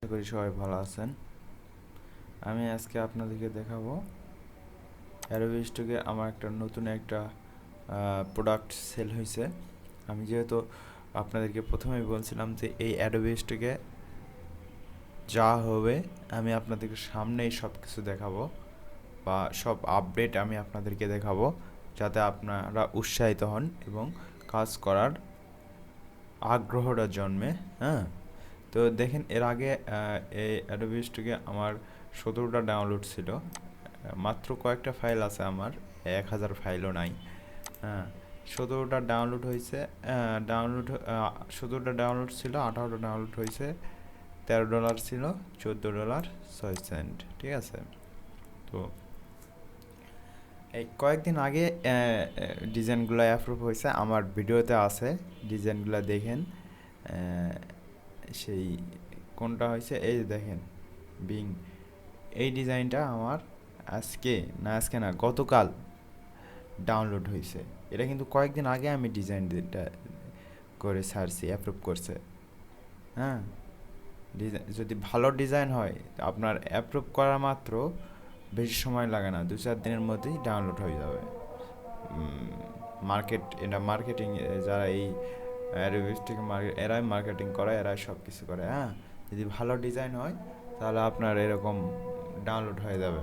আশা করি সবাই ভালো আছেন। আমি আজকে আপনাদেরকে দেখাবো অ্যাডোবি স্টকে আমার নতুন একটা প্রোডাক্ট সেল হয়েছে। আমি যেহেতু আপনাদেরকে প্রথমেই বলছিলাম যে এই অ্যাডোবি স্টকে যা হবে আমি আপনাদেরকে সামনেই সব কিছু দেখাবো বা সব আপডেট আমি আপনাদেরকে দেখাবো, যাতে আপনারা উৎসাহিত হন এবং কাজ করার আগ্রহটা জন্মে। হ্যাঁ, তো দেখেন এর আগে এই অ্যাডোবি স্টকে আমার 17টা ডাউনলোড ছিল। মাত্র কয়েকটা ফাইল আছে আমার, 1000 ফাইলও নাই। হ্যাঁ, 17টা ডাউনলোড হয়েছে। ডাউনলোড 17টা ডাউনলোড ছিল, 18টা ডাউনলোড হয়েছে। $13 ছিল, $14.06। ঠিক আছে। তো এই কয়েকদিন আগে ডিজাইনগুলো অ্যাপ্রুভ হয়েছে, আমার ভিডিওতে আছে। ডিজাইনগুলো দেখেন। সেই কোনটা হয়েছে এই যে দেখেন, বিং এই ডিজাইনটা আমার আজকে না গতকাল ডাউনলোড হয়েছে। এটা কিন্তু কয়েকদিন আগে আমি ডিজাইনটা করে ছাড়ছি, অ্যাপ্রুভ করছে। হ্যাঁ, ডিজাইন যদি ভালো ডিজাইন হয় আপনার অ্যাপ্রুভ করা মাত্র বেশি সময় লাগে না, 2-4 দিনের মধ্যেই ডাউনলোড হয়ে যাবে। মার্কেটিং যারা এই অ্যাডোবিস্টিক এরাই মার্কেটিং করে, এরাই সব কিছু করে। হ্যাঁ, যদি ভালো ডিজাইন হয় তাহলে আপনার এরকম ডাউনলোড হয়ে যাবে।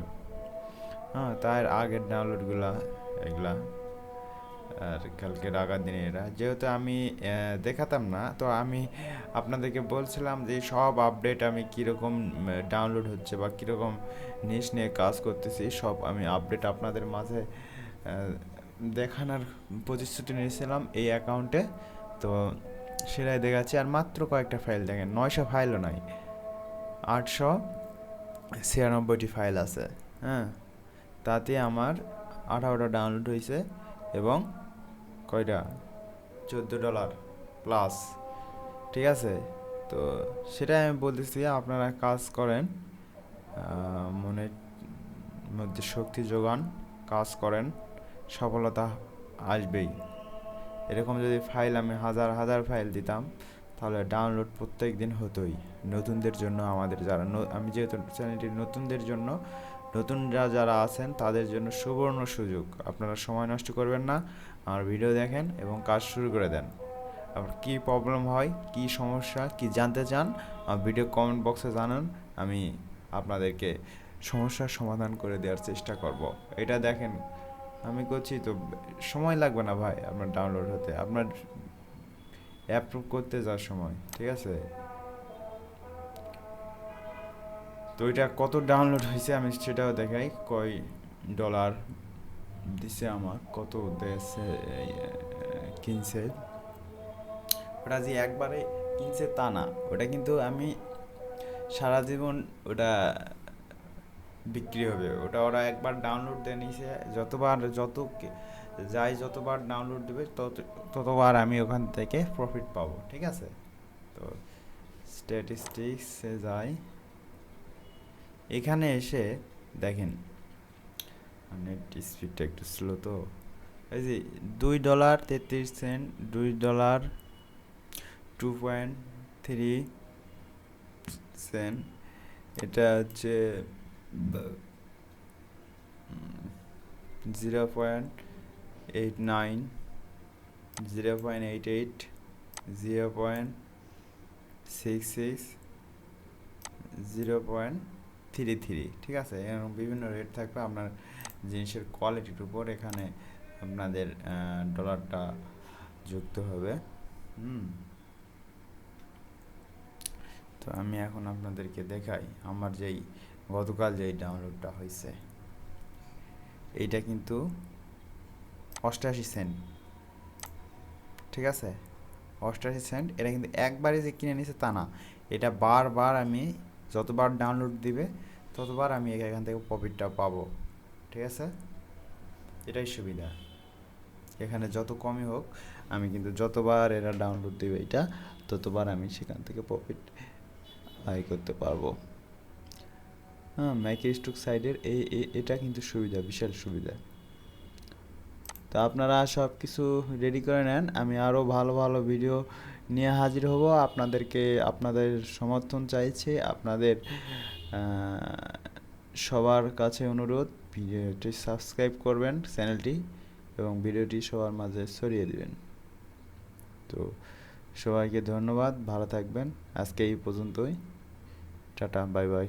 হ্যাঁ, তার আগের ডাউনলোডগুলা এগুলা আর কালকের আগার দিনে এরা যেহেতু আমি দেখাতাম না, তো আমি আপনাদেরকে বলছিলাম যে সব আপডেট আমি কীরকম ডাউনলোড হচ্ছে বা কীরকম নিশ নিয়ে কাজ করতেছি, সব আমি আপডেট আপনাদের মাঝে দেখানোর প্রতিশ্রুতি নিয়েছিলাম এই অ্যাকাউন্টে। তো সেটাই দেখাচ্ছি। আর মাত্র কয়েকটা ফাইল দেখেন, 900 ফাইলও নাই, 896টি ফাইল আছে। হ্যাঁ, তাতে আমার 18টা ডাউনলোড হয়েছে এবং কয়টা $14 প্লাস। ঠিক আছে। তো সেটাই আমি বলতেছি, আপনারা কাজ করেন, মনের মধ্যে শক্তি যোগান, কাজ করেন, সফলতা আসবেই। এরকম যদি ফাইল আমি হাজার হাজার ফাইল দিতাম তাহলে ডাউনলোড প্রত্যেক দিন হতোই। নতুনদের জন্য, আমাদের যারা আমি যেহেতু চ্যানেলটি নতুনদের জন্য, নতুনরা যারা আছেন তাদের জন্য সুবর্ণ সুযোগ। আপনারা সময় নষ্ট করবেন না, আমার ভিডিও দেখেন এবং কাজ শুরু করে দেন। আপনার কী প্রবলেম হয়, কী সমস্যা, কী জানতে চান, আমার ভিডিও কমেন্ট বক্সে জানান। আমি আপনাদেরকে সমস্যার সমাধান করে দেওয়ার চেষ্টা করব। এটা দেখেন, আমি করছি তো সময় লাগবে না ভাই আপনার ডাউনলোড হতে, আপনার অ্যাপ্রুভ করতে যাওয়ার সময়। ঠিক আছে। তো এটা কত ডাউনলোড হয়েছে আমি সেটাও দেখাই। কয় ডলার দিছে, আমার কত দেশে কিনছে। ওটা যে একবারে কিনছে তা না, ওটা কিন্তু আমি সারা জীবন ওটা বিক্রি হবে। ওটা ওরা একবার ডাউনলোড দিয়ে নিছে, যতবার ডাউনলোড দেবে ততবার আমি ওখান থেকে প্রফিট পাবো। ঠিক আছে। তো স্ট্যাটিস্টিক্সে যাই, এখানে এসে দেখেন নেট স্পিডটা একটু স্লো। তো এই যে $2.33, $2.3, এটা হচ্ছে 0.89, 0.88, 0.66, 0.33। ঠিক আছে, এরকম বিভিন্ন রেট থাকবে আপনার জিনিসের কোয়ালিটির উপর। এখানে আপনাদের ডলারটা যুক্ত হবে। তো আমি এখন আপনাদেরকে দেখাই আমার গতকাল যেই ডাউনলোডটা হয়েছে। এইটা কিন্তু 88 সেন্ট। ঠিক আছে, 88 সেন্ট। এটা কিন্তু একবারে যে কিনে নিছে তা না, এটা বারবার আমি যতবার ডাউনলোড দিবে ততবার আমি এখান থেকে প্রফিটটা পাবো। ঠিক আছে, এটাই সুবিধা। এখানে যত কমই হোক, আমি কিন্তু যতবার এরা ডাউনলোড দিবে এটা ততবার আমি সেখান থেকে প্রফিট আয় করতে পারবো। হ্যাঁ, ম্যাকি স্টক সাইডের এটা কিন্তু সুবিধা, বিশাল সুবিধা। তো আপনারা সব কিছু রেডি করে নেন, আমি আরও ভালো ভালো ভিডিও নিয়ে হাজির হব। আপনাদের সমর্থন চাইছি, আপনাদের সবার কাছে অনুরোধ, ভিডিওটি সাবস্ক্রাইব করবেন চ্যানেলটি, এবং ভিডিওটি সবার মাঝে ছড়িয়ে দিবেন। তো সবাইকে ধন্যবাদ, ভালো থাকবেন। আজকে এই পর্যন্তই, টাটা, বাই বাই।